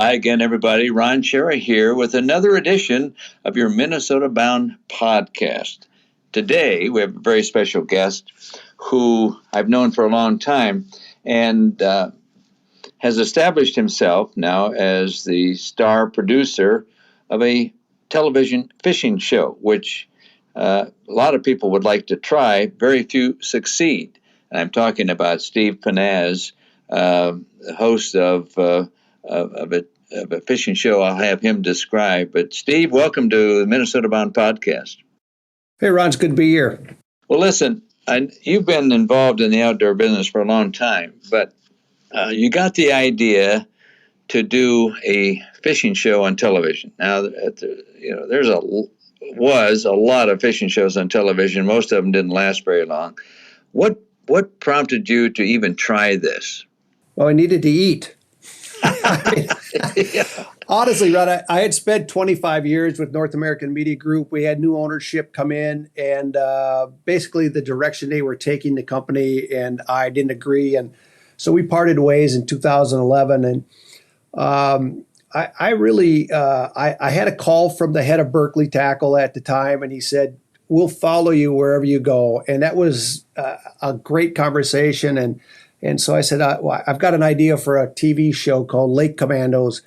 Hi again, everybody. Ron Schara here with another edition of your Minnesota Bound podcast. Today, we have a very special guest who I've known for a long time and has established himself now as the star producer of a television fishing show, which a lot of people would like to try. Very few succeed. And I'm talking about Steve Pennaz, host of a fishing show. I'll have him describe. But Steve, welcome to the Minnesota Bound podcast. Hey, Ron, it's good to be here. Well, listen, you've been involved in the outdoor business for a long time, but you got the idea to do a fishing show on television. Now, was a lot of fishing shows on television. Most of them didn't last very long. What prompted you to even try this? Well, I needed to eat. Honestly, Ron, I had spent 25 years with North American Media Group. We had new ownership come in, and basically the direction they were taking the company, and I didn't agree. And so we parted ways in 2011. And I had a call from the head of Berkeley Tackle at the time, and he said, "We'll follow you wherever you go." And that was a great conversation. And so I said, I've got an idea for a TV show called Lake Commandos.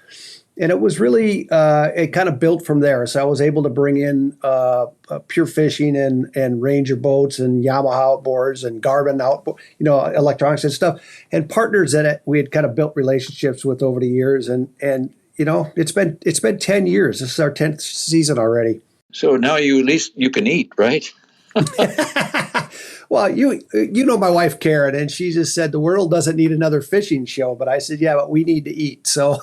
And it was really, it kind of built from there. So I was able to bring in pure fishing and Ranger boats and Yamaha outboards and Garmin electronics and stuff, and partners that we had kind of built relationships with over the years. And it's been 10 years. This is our 10th season already. So now at least you can eat, right? Well, you know my wife, Karen, and she just said the world doesn't need another fishing show. But I said, yeah, but we need to eat. So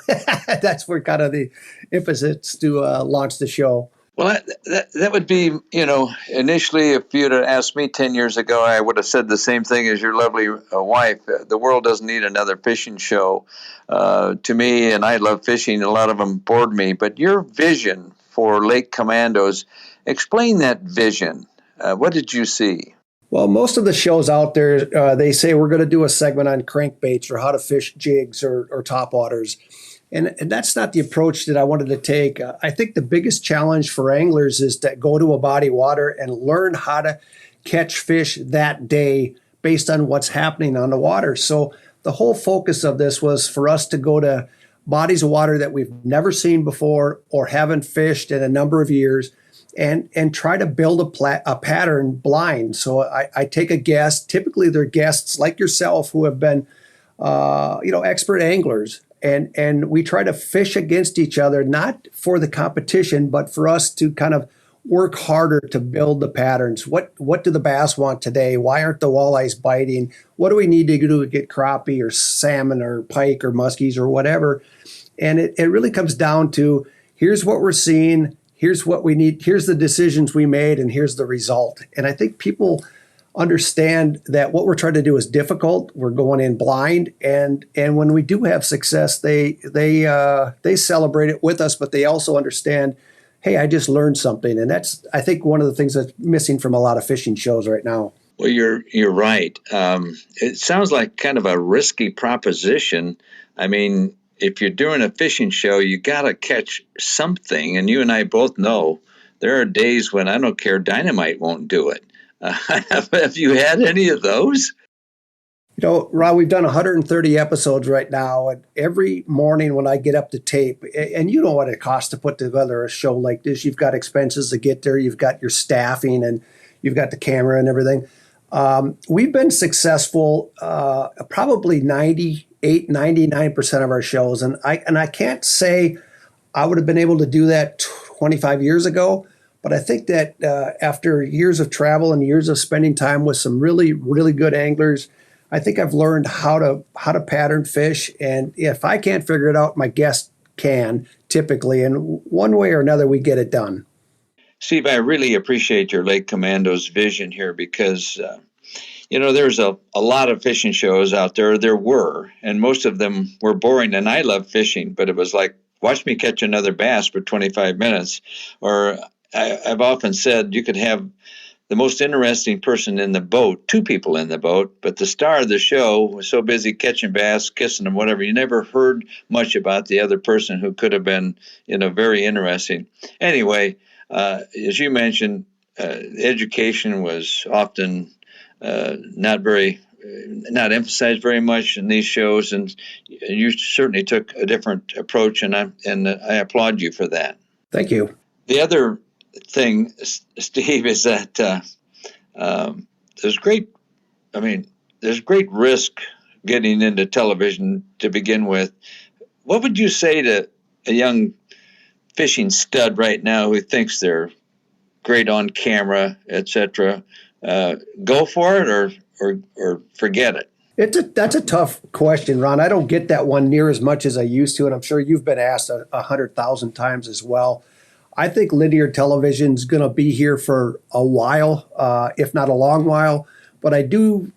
that's where kind of the emphasis to launch the show. Well, that would be, initially, if you'd have asked me 10 years ago, I would have said the same thing as your lovely wife. The world doesn't need another fishing show. To me, and I love fishing, a lot of them bored me. But your vision for Lake Commandos, explain that vision. What did you see? Well, most of the shows out there, they say we're going to do a segment on crankbaits or how to fish jigs or topwaters. And that's not the approach that I wanted to take. I think the biggest challenge for anglers is to go to a body of water and learn how to catch fish that day based on what's happening on the water. So the whole focus of this was for us to go to bodies of water that we've never seen before or haven't fished in a number of years, and try to build a pattern blind. So I take a guest. Typically, they're guests like yourself who have been, expert anglers, and we try to fish against each other, not for the competition, but for us to kind of work harder to build the patterns. What do the bass want today? Why aren't the walleyes biting? What do we need to do to get crappie or salmon or pike or muskies or whatever? And it really comes down to, here's what we're seeing. Here's what we need. Here's the decisions we made, and here's the result. And I think people understand that what we're trying to do is difficult. We're going in blind, and when we do have success, they celebrate it with us, but they also understand, hey, I just learned something. And that's, I think, one of the things that's missing from a lot of fishing shows right now. Well, you're right. It sounds like kind of a risky proposition. I mean, if you're doing a fishing show, you got to catch something. And you and I both know there are days when I don't care, dynamite won't do it. Have you had any of those? Rob, we've done 130 episodes right now. And every morning when I get up to tape, and you know what it costs to put together a show like this. You've got expenses to get there. You've got your staffing and you've got the camera and everything. We've been successful probably 99% of our shows. And I can't say I would have been able to do that 25 years ago, but I think that after years of travel and years of spending time with some really, really good anglers, I think I've learned how to pattern fish. And if I can't figure it out, my guest can typically. And one way or another, we get it done. Steve, I really appreciate your Lake Commandos vision here because there's a lot of fishing shows out there. There were, and most of them were boring. And I love fishing, but it was like, watch me catch another bass for 25 minutes. Or I've often said you could have the most interesting person in the boat, two people in the boat, but the star of the show was so busy catching bass, kissing them, whatever. You never heard much about the other person who could have been, very interesting. Anyway, as you mentioned, education was often not emphasized very much in these shows, and you certainly took a different approach, and I applaud you for that. Thank you. The other thing, Steve, is that there's great risk getting into television to begin with. What would you say to a young fishing stud right now who thinks they're great on camera, etc.? Go for it or forget it? That's a tough question, Ron. I don't get that one near as much as I used to, and I'm sure you've been asked 100,000 times as well. I think linear television is going to be here for a while, if not a long while. But I do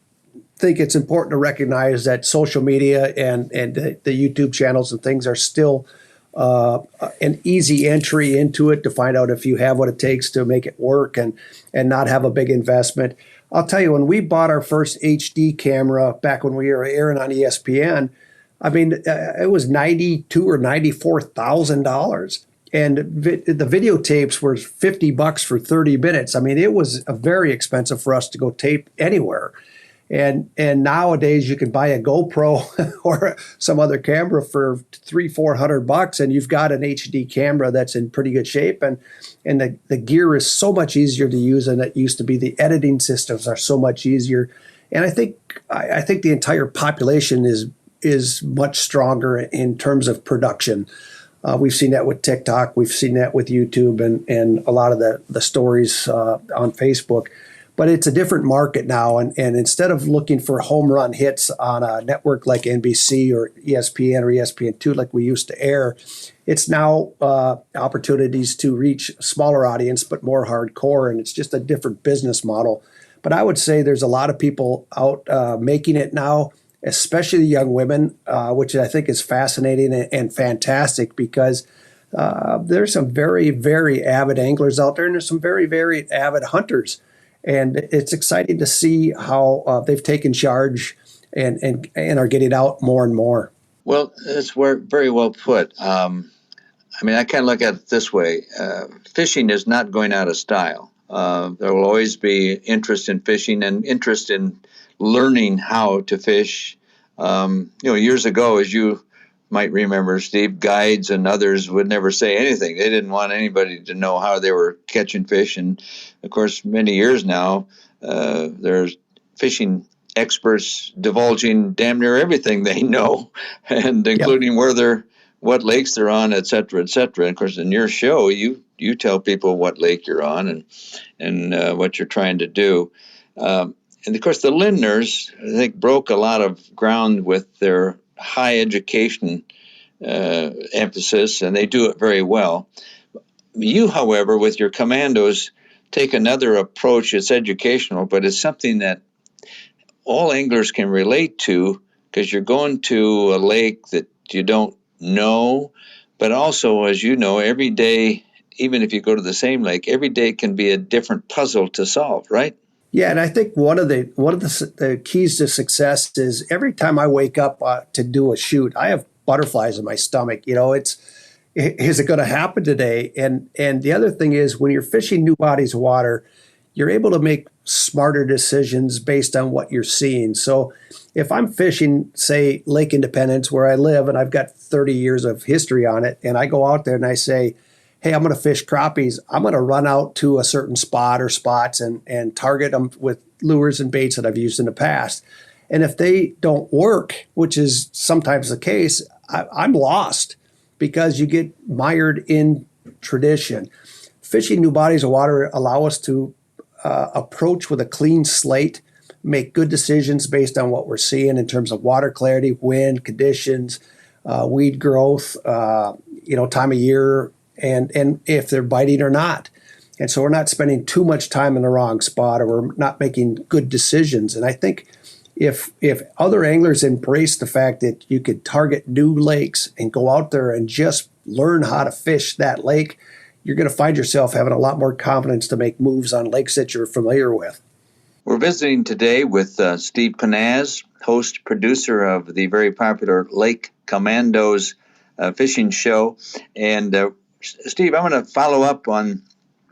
think it's important to recognize that social media and the YouTube channels and things are still an easy entry into it to find out if you have what it takes to make it work and not have a big investment. I'll tell you, when we bought our first HD camera back when we were airing on ESPN, I mean, it was $92,000 or $94,000. And the videotapes were $50 for 30 minutes. I mean, it was very expensive for us to go tape anywhere. And nowadays you can buy a GoPro or some other camera for $300-400, and you've got an HD camera that's in pretty good shape. And the gear is so much easier to use than it used to be. The editing systems are so much easier. And I think the entire population is much stronger in terms of production. We've seen that with TikTok. We've seen that with YouTube and a lot of the stories on Facebook. But it's a different market now. And instead of looking for home run hits on a network like NBC or ESPN or ESPN2 like we used to air, it's now opportunities to reach a smaller audience but more hardcore. And it's just a different business model. But I would say there's a lot of people out making it now, especially young women, which I think is fascinating and fantastic because there's some very, very avid anglers out there, and there's some very, very avid hunters. And it's exciting to see how they've taken charge and are getting out more and more. Well, that's very well put. I kind of look at it this way. Fishing is not going out of style. There will always be interest in fishing and interest in learning how to fish. Years ago, as you might remember, Steve, guides and others would never say anything. They didn't want anybody to know how they were catching fish. And of course, many years now, there's fishing experts divulging damn near everything they know, and including what lakes they're on, et cetera, et cetera. And of course, in your show, you tell people what lake you're on and what you're trying to do. And of course, the Lindners, I think, broke a lot of ground with their high education emphasis, and they do it very well. You, however, with your Commandos, take another approach. It's educational, but it's something that all anglers can relate to because you're going to a lake that you don't know, but also, as you know, every day, even if you go to the same lake, every day can be a different puzzle to solve, right? Yeah, and I think one of the keys to success is every time I wake up to do a shoot, I have butterflies in my stomach. Is it going to happen today? And the other thing is when you're fishing new bodies of water, you're able to make smarter decisions based on what you're seeing. So if I'm fishing, say, Lake Independence, where I live, and I've got 30 years of history on it, and I go out there and I say, hey, I'm going to fish crappies, I'm going to run out to a certain spot or spots and target them with lures and baits that I've used in the past. And if they don't work, which is sometimes the case, I'm lost because you get mired in tradition. Fishing new bodies of water allow us to approach with a clean slate, make good decisions based on what we're seeing in terms of water clarity, wind conditions, weed growth, time of year, and if they're biting or not. And so we're not spending too much time in the wrong spot, or we're not making good decisions. And I think if other anglers embrace the fact that you could target new lakes and go out there and just learn how to fish that lake, you're going to find yourself having a lot more confidence to make moves on lakes that you're familiar with. We're visiting today with Steve Pennaz, host, producer of the very popular Lake Commandos fishing show. And Steve, I'm going to follow up on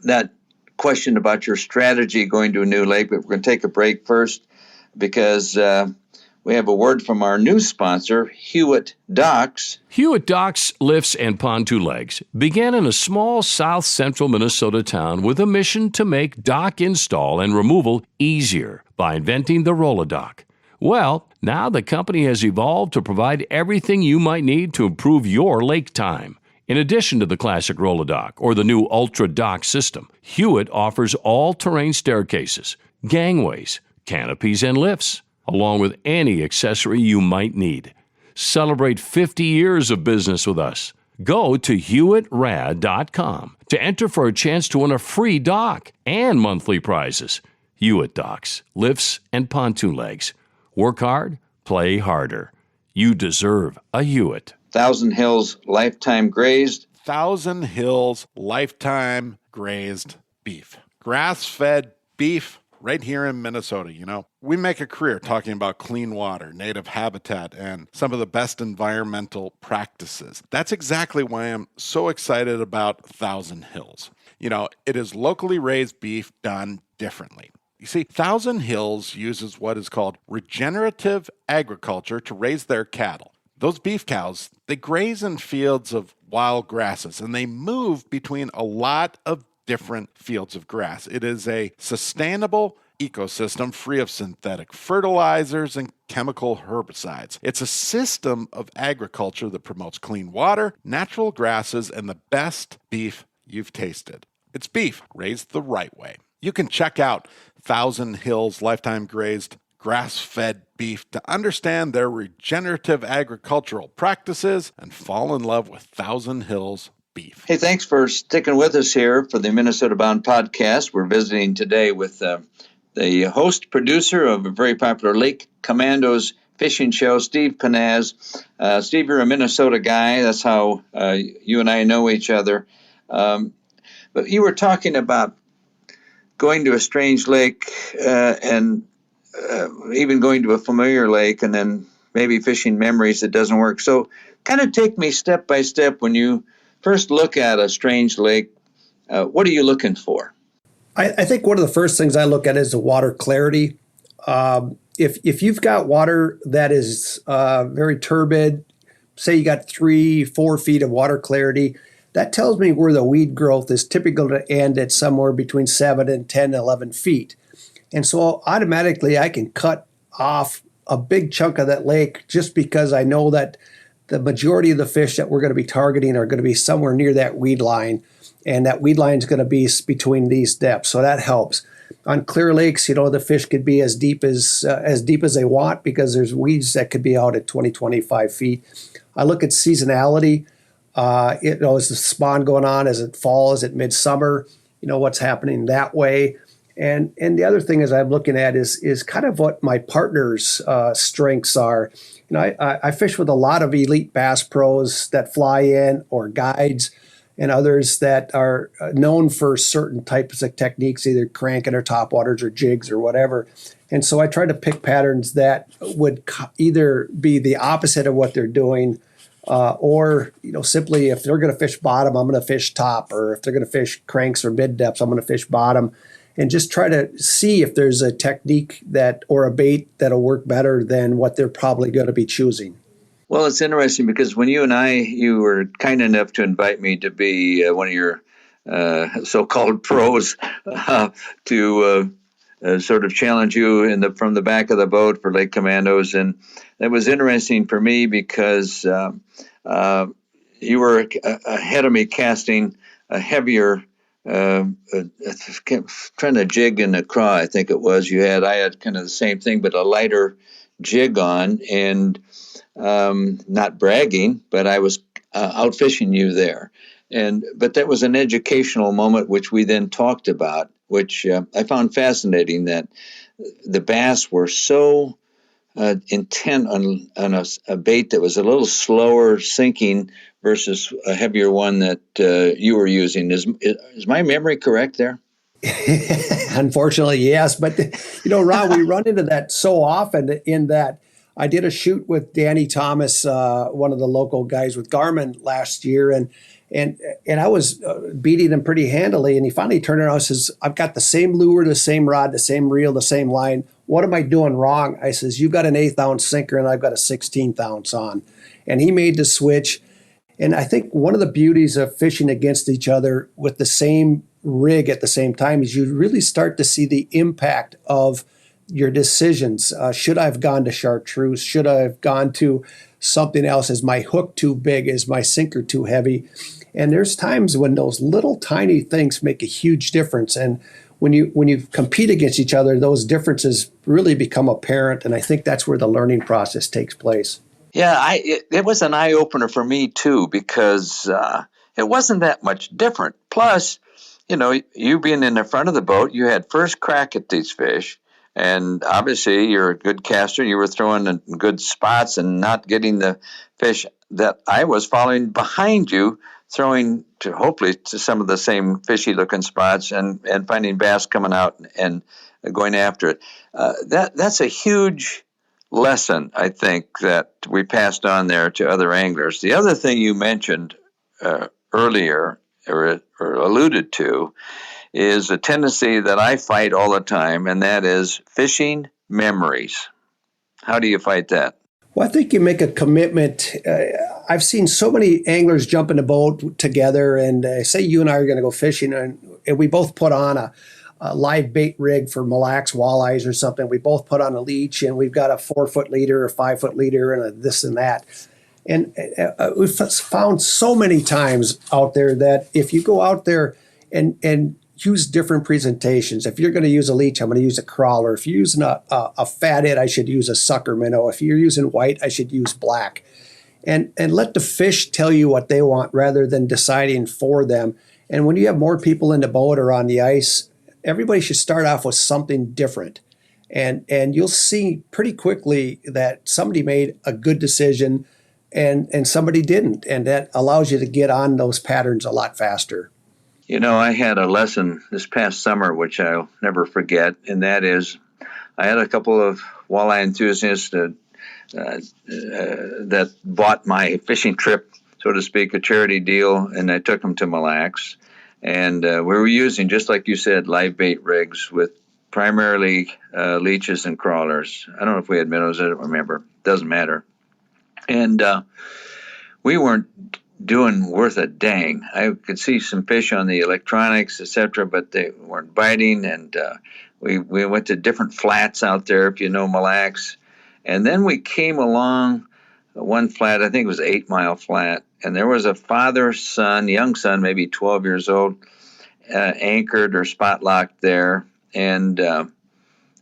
that question about your strategy going to a new lake, but we're going to take a break first because we have a word from our new sponsor, Hewitt Docks. Hewitt Docks, Lifts, and Pontoon Legs began in a small south-central Minnesota town with a mission to make dock install and removal easier by inventing the Roll-A-Dock. Well, now the company has evolved to provide everything you might need to improve your lake time. In addition to the classic Roll-A-Dock or the new Ultra Dock system, Hewitt offers all-terrain staircases, gangways, canopies, and lifts, along with any accessory you might need. Celebrate 50 years of business with us. Go to HewittRad.com to enter for a chance to win a free dock and monthly prizes. Hewitt Docks, Lifts, and Pontoon Legs. Work hard, play harder. You deserve a Hewitt. Thousand Hills Lifetime Grazed. Thousand Hills Lifetime Grazed Beef. Grass-fed beef right here in Minnesota. You know, we make a career talking about clean water, native habitat, and some of the best environmental practices. That's exactly why I'm so excited about Thousand Hills. You know, it is locally raised beef done differently. You see, Thousand Hills uses what is called regenerative agriculture to raise their cattle. Those beef cows, they graze in fields of wild grasses, and they move between a lot of different fields of grass. It is a sustainable ecosystem free of synthetic fertilizers and chemical herbicides. It's a system of agriculture that promotes clean water, natural grasses, and the best beef you've tasted. It's beef raised the right way. You can check out Thousand Hills Lifetime Grazed grass-fed beef to understand their regenerative agricultural practices and fall in love with Thousand Hills beef. Hey, thanks for sticking with us here for the Minnesota Bound podcast. We're visiting today with the host producer of a very popular Lake Commandos fishing show, Steve Pennaz. Steve, you're a Minnesota guy. That's how you and I know each other. But you were talking about going to a strange lake and even going to a familiar lake and then maybe fishing memories that doesn't work. So kind of take me step by step when you first look at a strange lake. What are you looking for? I think one of the first things I look at is the water clarity. If you've got water that is very turbid, say you got 3-4 feet of water clarity, that tells me where the weed growth is typical to end at somewhere between 7 and 10, 11 feet. And so automatically I can cut off a big chunk of that lake just because I know that the majority of the fish that we're going to be targeting are going to be somewhere near that weed line. And that weed line is going to be between these depths. So that helps. On clear lakes, you know, the fish could be as deep as they want because there's weeds that could be out at 20, 25 feet. I look at seasonality. Is the spawn going on as it falls at midsummer? You know, what's happening that way. And the other thing is I'm looking at is kind of what my partner's strengths are. You know, I fish with a lot of elite bass pros that fly in or guides and others that are known for certain types of techniques, either cranking or topwaters or jigs or whatever. And so I try to pick patterns that would either be the opposite of what they're doing or, you know, simply if they're going to fish bottom, I'm going to fish top, or if they're going to fish cranks or mid depths, I'm going to fish bottom. And just try to see if there's a technique or a bait that'll work better than what they're probably going to be choosing. Well, it's interesting because when you were kind enough to invite me to be one of your so-called pros to sort of challenge you from the back of the boat for Lake Commandos, and that was interesting for me because you were ahead of me casting a heavier. Trying to jig in the craw, I think it was. I had kind of the same thing, but a lighter jig on, and not bragging, but I was out fishing you there. But that was an educational moment, which we then talked about, which I found fascinating, that the bass were so intent on a bait that was a little slower sinking versus a heavier one that you were using. Is my memory correct there? Unfortunately, yes. But, Ron, we run into that so often in that I did a shoot with Danny Thomas, one of the local guys with Garmin last year, and I was beating him pretty handily. And he finally turned around and says, "I've got the same lure, the same rod, the same reel, the same line. What am I doing wrong?" I says, "You've got an 1/8 ounce sinker and I've got a 16th ounce on." And he made the switch. And I think one of the beauties of fishing against each other with the same rig at the same time is you really start to see the impact of your decisions. Should I have gone to chartreuse? Should I have gone to something else? Is my hook too big? Is my sinker too heavy? And there's times when those little tiny things make a huge difference. And when you compete against each other, those differences really become apparent. And I think that's where the learning process takes place. Yeah, it was an eye opener for me too, because it wasn't that much different. Plus, you being in the front of the boat, you had first crack at these fish, and obviously you're a good caster. You were throwing in good spots and not getting the fish that I was following behind you, throwing to hopefully to some of the same fishy looking spots and finding bass coming out and going after it. That's a huge lesson, I think, that we passed on there to other anglers. The other thing you mentioned earlier or alluded to is a tendency that I fight all the time, and that is fishing memories. How do you fight that? Well, I think you make a commitment. I've seen so many anglers jump in a boat together, and say you and I are going to go fishing, and we both put on a live bait rig for Mille Lacs walleyes or something. We both put on a leech, and we've got a 4-foot leader, a 5-foot leader, and a this and that. And we've found so many times out there that if you go out there and use different presentations, if you're going to use a leech, I'm going to use a crawler. If you're using a fathead, I should use a sucker minnow. If you're using white, I should use black. And let the fish tell you what they want rather than deciding for them. And when you have more people in the boat or on the ice, everybody should start off with something different. And you'll see pretty quickly that somebody made a good decision and somebody didn't. And that allows you to get on those patterns a lot faster. I had a lesson this past summer, which I'll never forget, and that is I had a couple of walleye enthusiasts that bought my fishing trip, so to speak, a charity deal, and I took them to Mille Lacs. And we were using, just like you said, live bait rigs with primarily leeches and crawlers. I don't know if we had minnows, I don't remember. Doesn't matter. And we weren't doing worth a dang. I could see some fish on the electronics, etc., but they weren't biting. And we went to different flats out there, if you know Mille Lacs. And then we came along one flat, I think it was 8 Mile Flat, and there was a father-son, young son, maybe 12 years old, anchored or spot locked there. And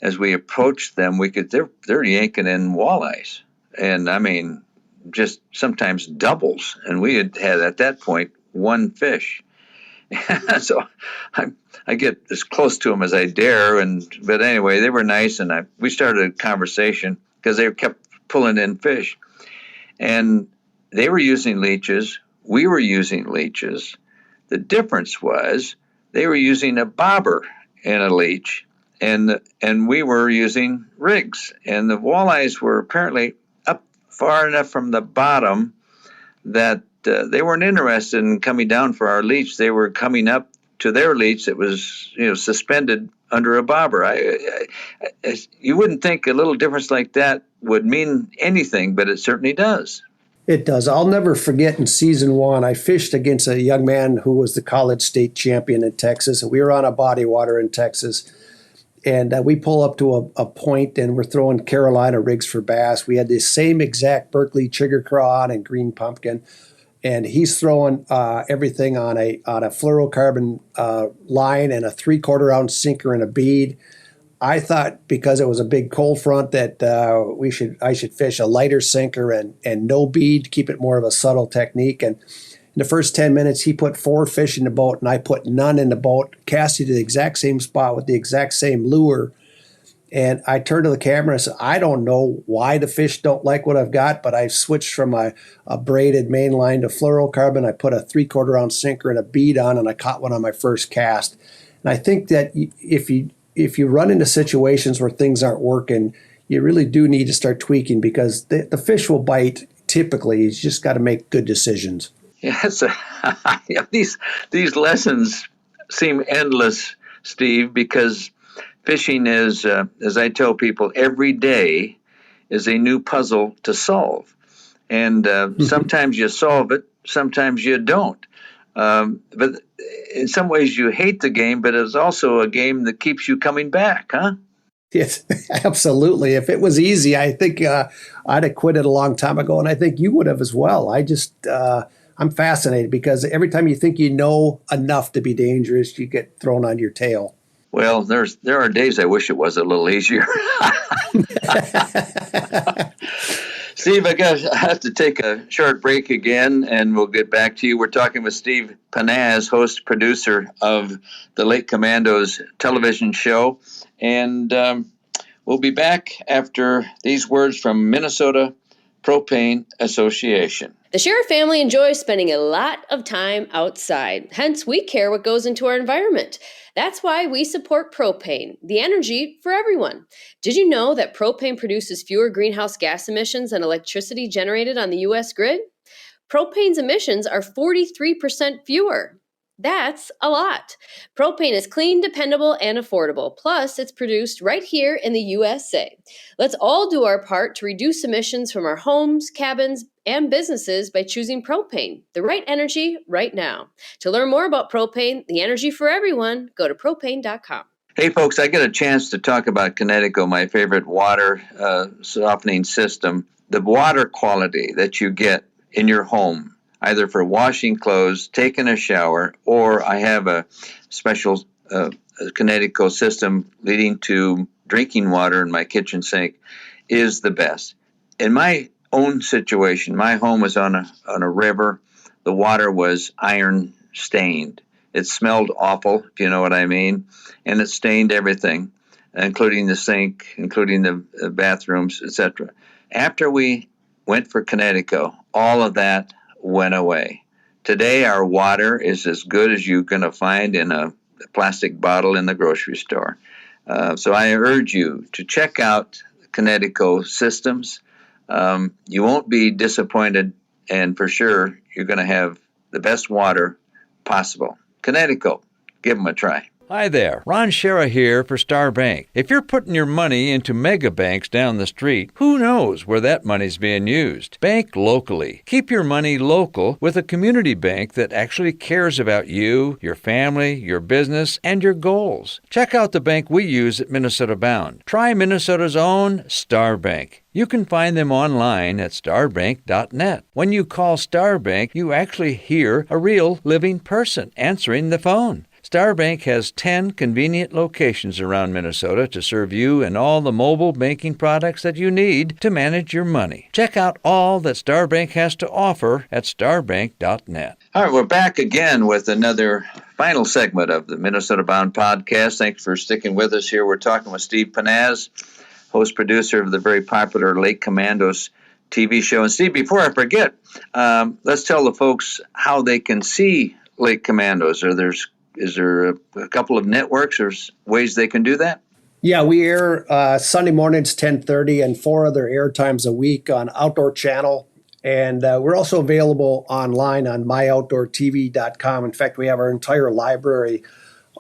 as we approached them, they're yanking in walleyes, and I mean, just sometimes doubles. And we had at that point one fish. So I get as close to them as I dare. But anyway, they were nice, and we started a conversation because they kept pulling in fish. And they were using leeches. We were using leeches. The difference was they were using a bobber and a leech, and we were using rigs. And the walleyes were apparently up far enough from the bottom that they weren't interested in coming down for our leech. They were coming up to their leech that was suspended under a bobber. You wouldn't think a little difference like that would mean anything, but it certainly does. It does. I'll never forget in season 1, I fished against a young man who was the college state champion in Texas. And we were on a body water in Texas. And we pull up to a point, and we're throwing Carolina rigs for bass. We had the same exact Berkeley trigger craw and green pumpkin. And he's throwing everything on a fluorocarbon line and a 3/4 ounce sinker and a bead. I thought because it was a big cold front that I should fish a lighter sinker and no bead, keep it more of a subtle technique. And in the first 10 minutes, he put 4 fish in the boat, and I put none in the boat, casting to the exact same spot with the exact same lure. And I turned to the camera and said, I don't know why the fish don't like what I've got, but I switched from a braided main line to fluorocarbon. I put a 3/4 ounce sinker and a bead on, and I caught one on my first cast. And I think that if you run into situations where things aren't working, you really do need to start tweaking, because the fish will bite typically. You just got to make good decisions. Yes, these lessons seem endless, Steve, because fishing is, as I tell people, every day is a new puzzle to solve. And sometimes you solve it, sometimes you don't. But in some ways you hate the game, but it's also a game that keeps you coming back, huh? Yes, absolutely. If it was easy, I think I'd have quit it a long time ago, and I think you would have as well. I'm fascinated, because every time you think you know enough to be dangerous, you get thrown on your tail. Well, there are days I wish it was a little easier. Steve, I have to take a short break again, and we'll get back to you. We're talking with Steve Pennaz, host, producer of the Lake Commandos television show. And we'll be back after these words from Minnesota Propane Association. The Schara family enjoys spending a lot of time outside. Hence, we care what goes into our environment. That's why we support propane, the energy for everyone. Did you know that propane produces fewer greenhouse gas emissions than electricity generated on the U.S. grid? Propane's emissions are 43% fewer. That's a lot. Propane is clean, dependable, and affordable. Plus, it's produced right here in the USA. Let's all do our part to reduce emissions from our homes, cabins, and businesses by choosing propane, the right energy right now. To learn more about propane, the energy for everyone, go to propane.com. Hey, folks, I get a chance to talk about Kinetico, my favorite water softening system. The water quality that you get in your home, either for washing clothes, taking a shower, or I have a special Kinetico system leading to drinking water in my kitchen sink, is the best. In my own situation, my home was on a river. The water was iron stained. It smelled awful, if you know what I mean, and it stained everything, including the sink, including the bathrooms, etc. After we went for Kinetico, all of that went away. Today, our water is as good as you're going to find in a plastic bottle in the grocery store. So I urge you to check out Kinetico systems. You won't be disappointed, and for sure, you're going to have the best water possible. Kinetico, give them a try. Hi there, Ron Schara here for Star Bank. If you're putting your money into mega banks down the street, who knows where that money's being used? Bank locally. Keep your money local with a community bank that actually cares about you, your family, your business, and your goals. Check out the bank we use at Minnesota Bound. Try Minnesota's own Star Bank. You can find them online at starbank.net. When you call Star Bank, you actually hear a real living person answering the phone. Star Bank has 10 convenient locations around Minnesota to serve you and all the mobile banking products that you need to manage your money. Check out all that Star Bank has to offer at starbank.net. All right, we're back again with another final segment of the Minnesota Bound podcast. Thanks for sticking with us here. We're talking with Steve Pennaz, host producer of the very popular Lake Commandos TV show. And Steve, before I forget, let's tell the folks how they can see Lake Commandos. Is there a couple of networks or ways they can do that? Yeah, we air Sunday mornings 10:30 and 4 other air times a week on Outdoor Channel. And we're also available online on myoutdoortv.com. In fact, we have our entire library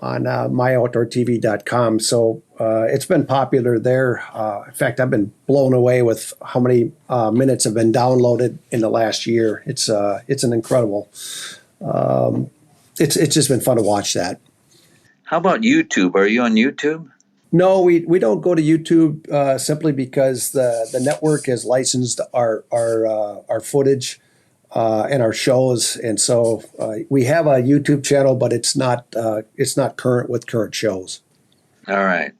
on myoutdoortv.com. So it's been popular there. In fact, I've been blown away with how many minutes have been downloaded in the last year. It's an incredible. It's just been fun to watch that. How about YouTube? Are you on YouTube? No, we don't go to YouTube simply because the network has licensed our footage and our shows, and so we have a YouTube channel, but it's not current with current shows. All right.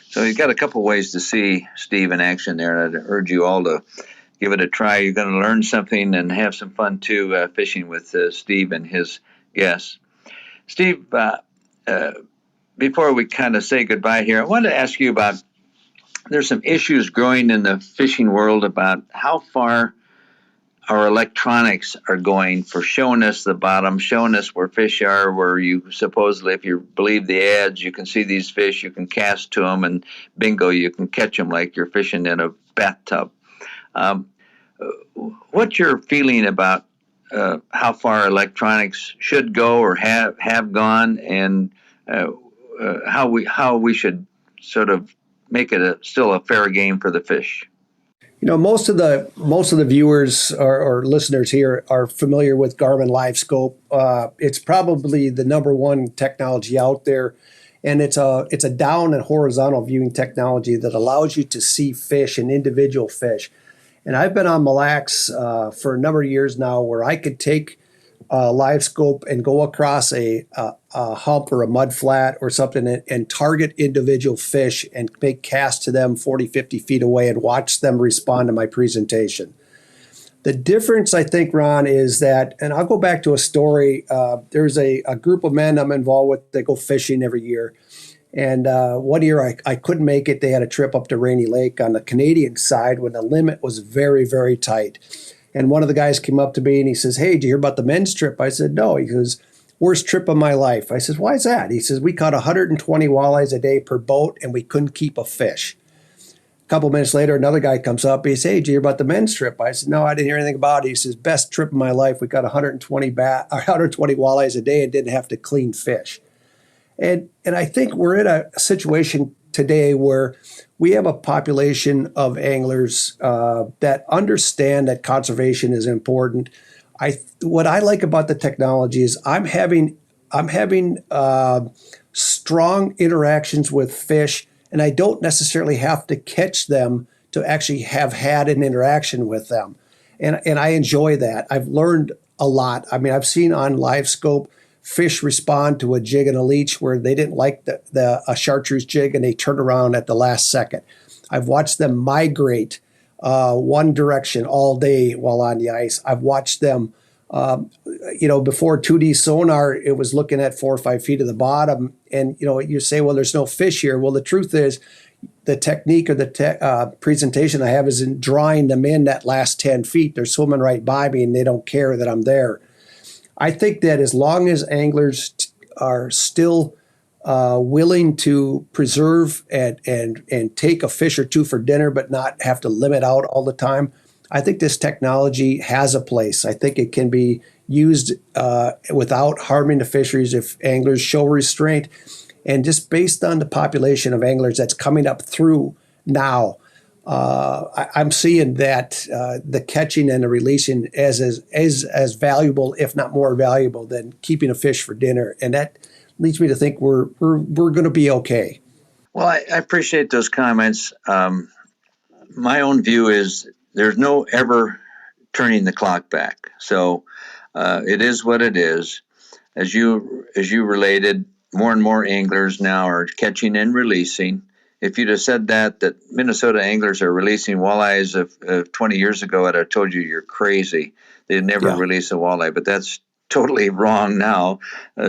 So you've got a couple ways to see Steve in action there, and I'd urge you all to give it a try. You're going to learn something and have some fun too, fishing with Steve and his guests. Steve, before we kind of say goodbye here, I wanted to ask you about there's some issues growing in the fishing world about how far our electronics are going for showing us the bottom, showing us where fish are, where you supposedly, if you believe the ads, you can see these fish, you can cast to them, and bingo, you can catch them like you're fishing in a bathtub. Um, what's your feeling about how far electronics should go or have gone, and how we should sort of make it still a fair game for the fish? Most of the viewers or listeners here are familiar with Garmin LiveScope. It's probably the number one technology out there, and it's a down and horizontal viewing technology that allows you to see fish and individual fish. And I've been on Mille Lacs for a number of years now, where I could take LiveScope and go across a hump or a mud flat or something and target individual fish and make casts to them 40, 50 feet away and watch them respond to my presentation. The difference, I think, Ron, is that, and I'll go back to a story. There's a group of men I'm involved with that go fishing every year. And one year I couldn't make it. They had a trip up to Rainy Lake on the Canadian side when the limit was very, very tight. And one of the guys came up to me and he says, "Hey, did you hear about the men's trip?" I said, "No." He goes, "Worst trip of my life." I says, "Why is that?" He says, "We caught 120 walleyes a day per boat and we couldn't keep a fish." A couple of minutes later, another guy comes up. He says, "Hey, did you hear about the men's trip?" I said, "No, I didn't hear anything about it." He says, "Best trip of my life. We got 120 walleyes a day and didn't have to clean fish." And I think we're in a situation today where we have a population of anglers that understand that conservation is important. What I like about the technology is I'm having strong interactions with fish, and I don't necessarily have to catch them to actually have had an interaction with them, and I enjoy that. I've learned a lot. I mean, I've seen on LiveScope fish respond to a jig and a leech where they didn't like a chartreuse jig and they turned around at the last second. I've watched them migrate one direction all day while on the ice. I've watched them, before 2D sonar, it was looking at 4 or 5 feet of the bottom. And, you say, well, there's no fish here. Well, the truth is the technique or the presentation I have is in drawing them in that last 10 feet. They're swimming right by me and they don't care that I'm there. I think that as long as anglers are still willing to preserve and take a fish or two for dinner, but not have to limit out all the time, I think this technology has a place. I think it can be used without harming the fisheries if anglers show restraint. And just based on the population of anglers that's coming up through now, I'm seeing that the catching and the releasing as valuable, if not more valuable, than keeping a fish for dinner, and that leads me to think we're going to be okay. Well, I appreciate those comments. My own view is there's no ever turning the clock back. So it is what it is. As you related, more and more anglers now are catching and releasing. If you'd have said that Minnesota anglers are releasing walleyes of 20 years ago, I'd have told you you're crazy. They'd never release a walleye, but that's totally wrong now.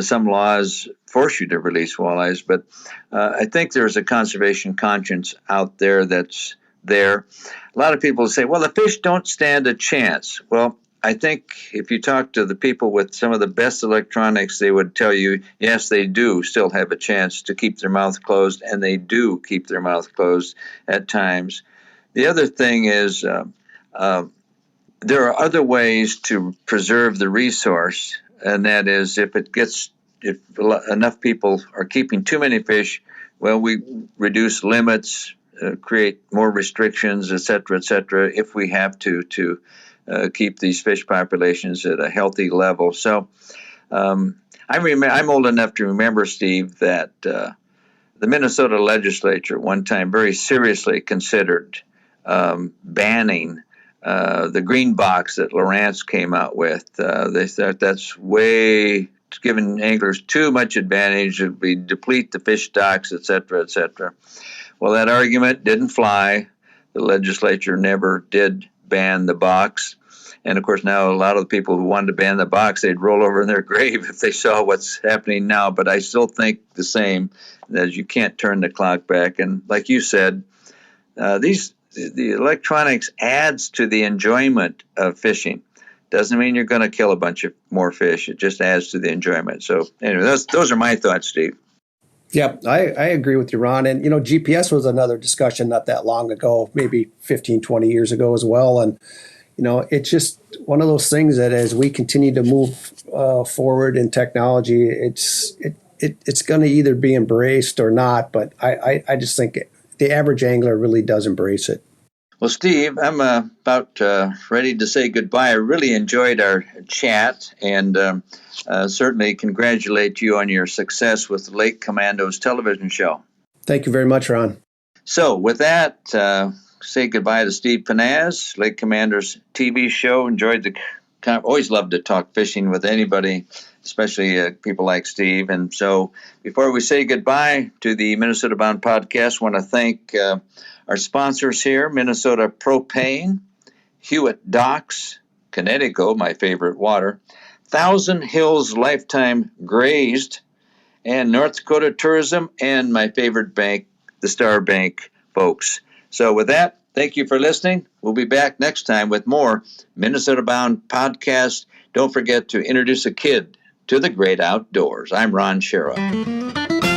Some laws force you to release walleyes, but I think there's a conservation conscience out there that's there. A lot of people say, well, the fish don't stand a chance. Well, I think if you talk to the people with some of the best electronics, they would tell you, yes, they do still have a chance to keep their mouth closed, and they do keep their mouth closed at times. The other thing is there are other ways to preserve the resource, and that is if enough people are keeping too many fish, well, we reduce limits, create more restrictions, et cetera, if we have to keep these fish populations at a healthy level. So I'm old enough to remember, Steve, that the Minnesota legislature one time very seriously considered banning the green box that Lawrence came out with. They thought that's giving anglers too much advantage. We deplete the fish stocks, et cetera. Well, that argument didn't fly. The legislature never did ban the box. And of course, now a lot of the people who wanted to ban the box, they'd roll over in their grave if they saw what's happening now. But I still think the same, that you can't turn the clock back. And like you said, the electronics adds to the enjoyment of fishing. Doesn't mean you're going to kill a bunch of more fish. It just adds to the enjoyment. So anyway, those are my thoughts, Steve. Yep, I agree with you, Ron. And, GPS was another discussion not that long ago, maybe 15, 20 years ago as well. And, it's just one of those things that as we continue to move forward in technology, it's going to either be embraced or not. But I just think the average angler really does embrace it. Well, Steve, I'm about ready to say goodbye. I really enjoyed our chat and certainly congratulate you on your success with the Lake Commandos television show. Thank you very much, Ron. So with that, say goodbye to Steve Pennaz, Lake Commandos TV show. Enjoyed always loved to talk fishing with anybody, especially people like Steve. And so before we say goodbye to the Minnesota Bound podcast, I want to thank our sponsors here, Minnesota Propane, Hewitt Docks, Connecticut, my favorite water, Thousand Hills Lifetime Grazed, and North Dakota Tourism, and my favorite bank, the Star Bank folks. So with that, thank you for listening. We'll be back next time with more Minnesota Bound podcast. Don't forget to introduce a kid to the great outdoors. I'm Ron Schara.